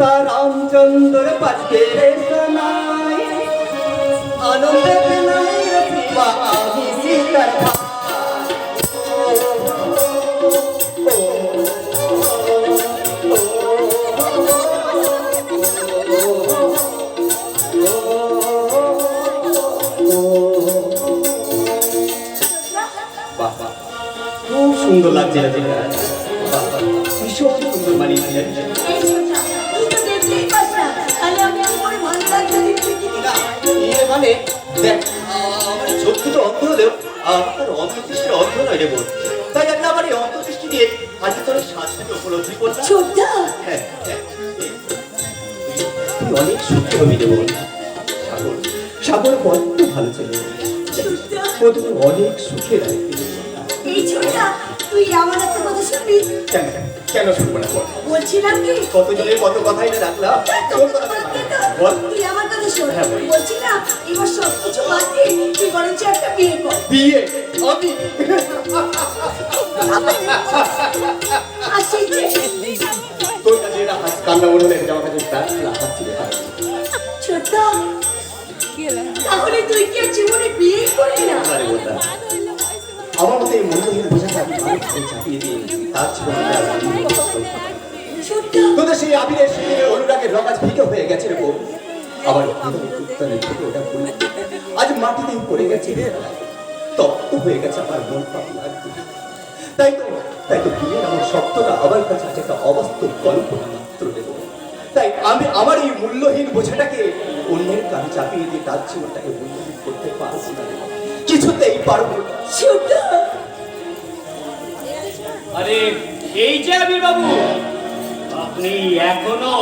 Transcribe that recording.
রামচন্দ্র পাঠকে রে শোনাই আনন্দে নাই রসিবা আমি সীতার খুব সুন্দর লাগছে ভীষণ সুন্দর মানিয়েছে মানে দেখ আমার চোখ দুটো অন্ধ হলেও আমার অন্তর্দৃষ্টির অন্ধ নয় রে বোন তাই আমি আমার এই অন্তর্দৃষ্টি দিয়ে আজ তোর সাজটাকে উপলব্ধি করলাম হ্যাঁ তুই অনেক সুখী হবি রে বোন সাগর সাগর বড্ড ভালো ছিল ও তোকে অনেক সুখে রাখবে এই ছোটটা তুই আমার একটা কথা শুনবি কেন কেন শুনবো না বল বলছিলাম কি কতজনের কত কথাই না রাখলাম বল তুই আমার কথা শোন হ্যাঁ, বল। বলছিলাম এবার সব কিছু বাদ দিয়ে তুই বরঞ্চ একটা বিয়ে কর বিয়ে আমি আর সেই যে তোর কাছে এটা হাত কান্না মনে হলে এটা আমার কাছে হাত ছিল ছোট তাহলে তুই কি আর জীবনে বিয়ে করবি না আরে বলতা আমার মতে এই মূল্যহীন বোঝাটা আমি মানুষকে চাপিয়ে দিয়ে তার জীবনে ছোট তোদের সেই আবিরের সেই অনুরাগের রঙ আজ ফিকে হয়ে গেছে রে বউ আবার উত্তরের থেকে ওটা পড়ে আজ মাটিতেই পড়ে গেছে তপ্ত হয়ে গেছে আমার মন পাগলা তাই তো বিয়ের আমার শব্দটা আমার কাছে আছে একটা অবাস্তব কল্পনা মাত্র দেব তাই আমি আমার এই মূল্যহীন বোঝাটাকে অন্যের কানে চাপিয়ে দিয়ে তার জীবনটাকে মূল্যহীন করতে পারবো না কিছুতেই পারবো না ছোট আরে এই যে আবির বাবু আপনি এখনো